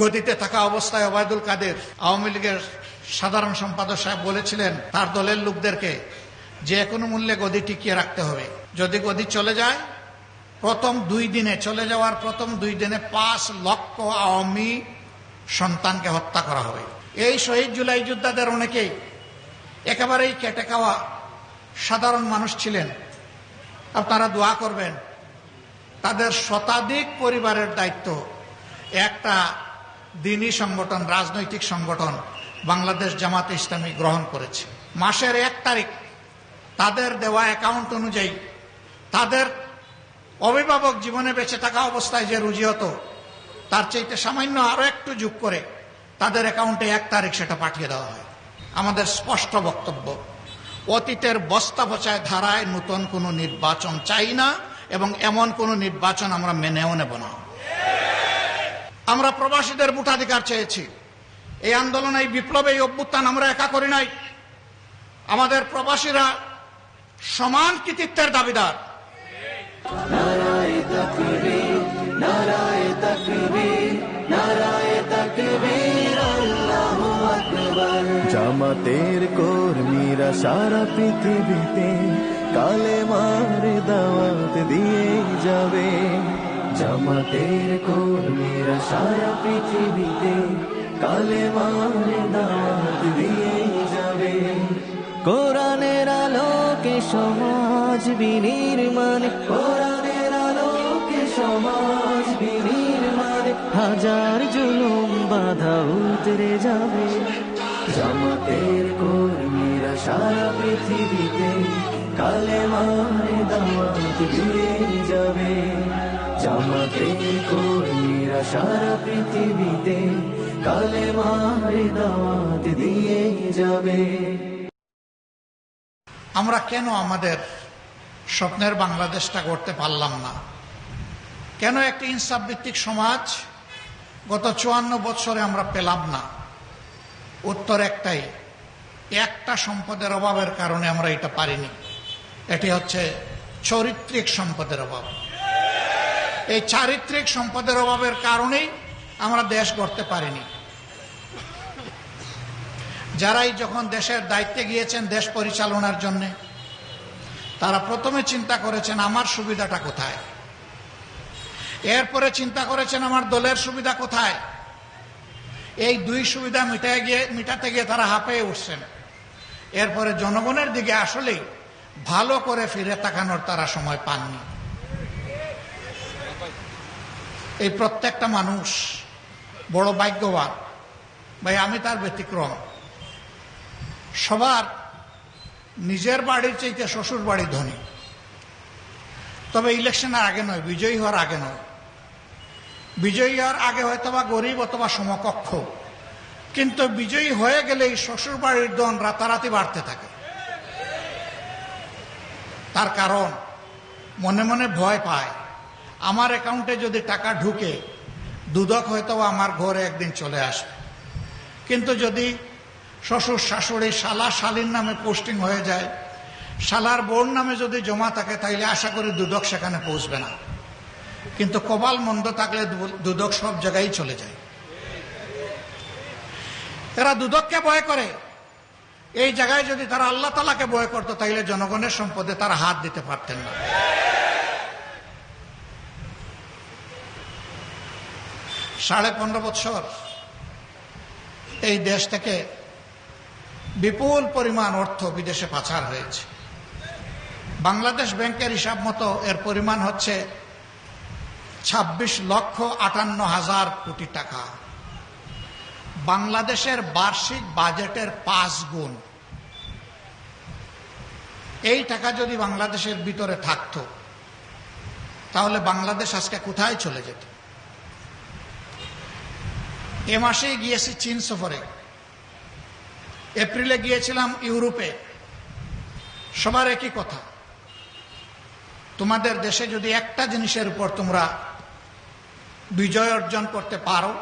গদিতে থাকা অবস্থায় ওবায়দুল কাদের আওয়ামী লীগের সাধারণ সম্পাদক সাহেব বলেছিলেন তার দলের লোকদেরকে যে কোনো মূল্যে গদি টিকিয়ে রাখতে হবে। যদি গদি চলে যায়, চলে যাওয়ার প্রথম 2 দিনে 5 লক্ষ আওয়ামী সন্তানকে হত্যা করা হবে। এই শহীদ জুলাই যোদ্ধাদের অনেকেই একেবারেই কেটে খাওয়া সাধারণ মানুষ ছিলেন। আপনারা দোয়া করবেন, তাদের শতাধিক পরিবারের দায়িত্ব একটা দ্বীনি সংগঠন, রাজনৈতিক সংগঠন বাংলাদেশ জামাতে ইসলামী গ্রহণ করেছে। মাসের 1 তারিখ তাদের দেওয়া অ্যাকাউন্ট অনুযায়ী তাদের অভিভাবক জীবনে বেঁচে থাকা অবস্থায় যে রুজি হতো তার চাইতে সামান্য আরো একটু যোগ করে তাদের অ্যাকাউন্টে 1 তারিখ সেটা পাঠিয়ে দেওয়া হয়। আমাদের স্পষ্ট বক্তব্য, অতীতের বস্তা পচায় ধারায় নতুন কোনো নির্বাচন চাই না এবং এমন কোনো নির্বাচন আমরা মেনেও নেব না। আমরা প্রবাসীদের ভোটাধিকার চেয়েছি। এই আন্দোলন, এই বিপ্লব, এই অভ্যুত্থান আমরা একা করি নাই। আমাদের প্রবাসীরা সমান কৃতিত্বের দাবিদার। নারায়ে তাকবীর, নারায়ে তাকবীর, নারায়ে তাকবীর, আল্লাহু আকবার। জামাতের কর্মীরা সারা পৃথিবীতে কালেমার দাওয়াত দিয়ে যাবে। জামাতের কর্মীরা সারা পৃথিবীতে কালেমার দাওয়াত দিয়ে যাবে। কোরআনের আলোকে সমাজ বিনির্মাণ, কোরআনের আলোকে সমাজ বিনির্মাণ, হাজার জুলুম বাধা উতরে যাবে। জামাতের কর্মীরা সারা পৃথিবীতে কালেমার দাওয়াত দিয়ে যাবে। জামাতের কর্মীরা সারা পৃথিবীতে কালেমার দাওয়াত দিয়ে যাবে। আমরা কেন আমাদের স্বপ্নের বাংলাদেশটা গড়তে পারলাম না? কেন একটি ইনসাফ ভিত্তিক সমাজ গত 54 বছরে আমরা পেলাম না? উত্তর একটাই, একটা সম্পদের অভাবের কারণে আমরা এটা পারিনি। এটি হচ্ছে চারিত্রিক সম্পদের অভাব। এই চারিত্রিক সম্পদের অভাবের কারণেই আমরা দেশ গড়তে পারিনি। যারাই যখন দেশের দায়িত্বে গিয়েছেন দেশ পরিচালনার জন্য, তারা প্রথমে চিন্তা করেছেন আমার সুবিধাটা কোথায়, এরপরে চিন্তা করেছেন আমার দলের সুবিধা কোথায়। এই 2 সুবিধা মিটাতে গিয়ে তারা হাঁপিয়ে উঠছেন। এরপরে জনগণের দিকে আসলেই ভালো করে ফিরে তাকানোর তারা সময় পাননি। এই প্রত্যেকটা মানুষ বড় ভাগ্যবান ভাই, আমি তার ব্যতিক্রম। সবার নিজের বাড়ির চাইতে শ্বশুর বাড়ি ধনী, তবে ইলেকশনের আগে নয়, বিজয়ী হওয়ার আগে নয়। বিজয়ী হওয়ার আগে হয়তো বা গরিব অথবা সমকক্ষ, কিন্তু বিজয়ী হয়ে গেলেই শ্বশুর বাড়ির ধন রাতারাতি বাড়তে থাকে। তার কারণ মনে মনে ভয় পায়, আমার অ্যাকাউন্টে যদি টাকা ঢুকে দুদক হয়তো আমার ঘরে একদিন চলে আসবে। কিন্তু যদি শ্বশুর শাশুড়ি শালা শালীর নামে পোস্টিং হয়ে যায়, শালার বোন নামে যদি জমা থাকে, তাইলে আশা করি দুদক সেখানে পৌঁছবে না। কিন্তু কপাল মন্দ থাকলে দুদক সব জায়গায় চলে যায়। এরা দুদককে ভয় করে। এই জায়গায় যদি তারা আল্লাহ তাআলাকে ভয় করত, তাইলে জনগণের সম্পদে তারা হাত দিতে পারতেন না। 15.5 বছর এই দেশ থেকে বিপুল পরিমাণ অর্থ বিদেশে পাচার হয়েছে। বাংলাদেশ ব্যাংকের হিসাব মতো এর পরিমাণ হচ্ছে 26,58,000 কোটি টাকা। বাংলাদেশের বার্ষিক বাজেটের 5 গুণ। এই টাকা যদি বাংলাদেশের ভিতরে থাকতো, তাহলে বাংলাদেশ আজকে কোথায় চলে যেত? এ মাসেই গিয়েছি চীন সফরে, এপ্রিলে গিয়েছিলাম ইউরোপে। সবার একই কথা, তোমাদের দেশে যদি একটা জিনিসের উপর তোমরা বিজয় অর্জন করতে পারো,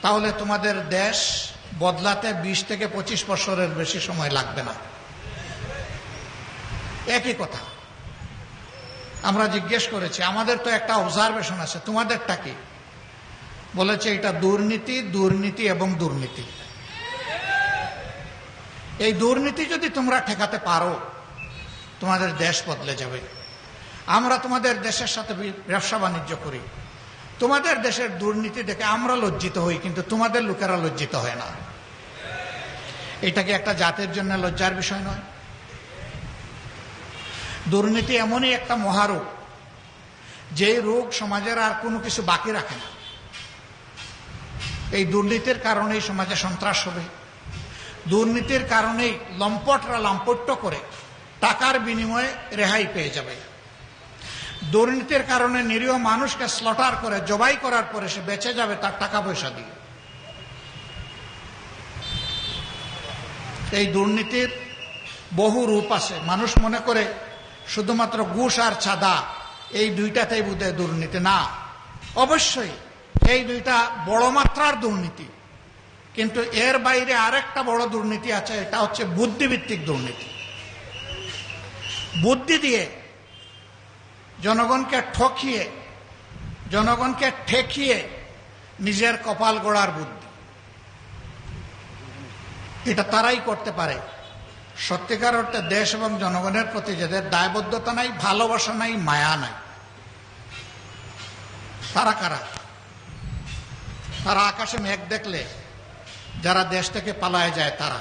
তাহলে তোমাদের দেশ বদলাতে 20 থেকে 25 বছরের বেশি সময় লাগবে না। একই কথা। আমরা জিজ্ঞেস করেছি, আমাদের তো একটা অবজারভেশন আছে, তোমাদেরটা কি? বলেছে এটা দুর্নীতি, দুর্নীতি এবং দুর্নীতি। এই দুর্নীতি যদি তোমরা ঠেকাতে পারো, তোমাদের দেশ বদলে যাবে। আমরা তোমাদের দেশের সাথে ব্যবসা বাণিজ্য করি, তোমাদের দেশের দুর্নীতি দেখে আমরা লজ্জিত হই, কিন্তু তোমাদের লোকেরা লজ্জিত হয় না। এটা কি একটা জাতির জন্য লজ্জার বিষয় নয়? দুর্নীতি এমনই একটা মহারোগ, যে রোগ সমাজের আর কোনো কিছু বাকি রাখে না। এই দুর্নীতির কারণেই সমাজে সন্ত্রাস হবে, দুর্নীতির কারণেই লম্পটরা লাম্পট্য করে টাকার বিনিময়ে রেহাই পেয়ে যাবে, দুর্নীতির কারণে নিরীহ মানুষকে স্লটার করে জবাই করার পরে সে বেঁচে যাবে তার টাকা পয়সা দিয়ে। এই দুর্নীতির বহু রূপ আছে। মানুষ মনে করে শুধুমাত্র ঘুষ আর চাঁদা, এই দুইটাতেই বোধহয় দুর্নীতি। না, অবশ্যই এই দুইটা বড় মাত্রার দুর্নীতি, কিন্তু এর বাইরে আরেকটা বড় দুর্নীতি আছে, এটা হচ্ছে বুদ্ধিভিত্তিক দুর্নীতি। বুদ্ধি দিয়ে জনগণকে ঠকিয়ে, জনগণকে ঠেকিয়ে নিজের কপাল গড়ার বুদ্ধি। এটা তারাই করতে পারে সত্যিকার অর্থে দেশ এবং জনগণের প্রতি যাদের দায়বদ্ধতা নাই, ভালোবাসা নাই, মায়া নাই। তারা কারা? তারা আকাশে মেঘ দেখলে যারা দেশ থেকে পালায় যায় তারা।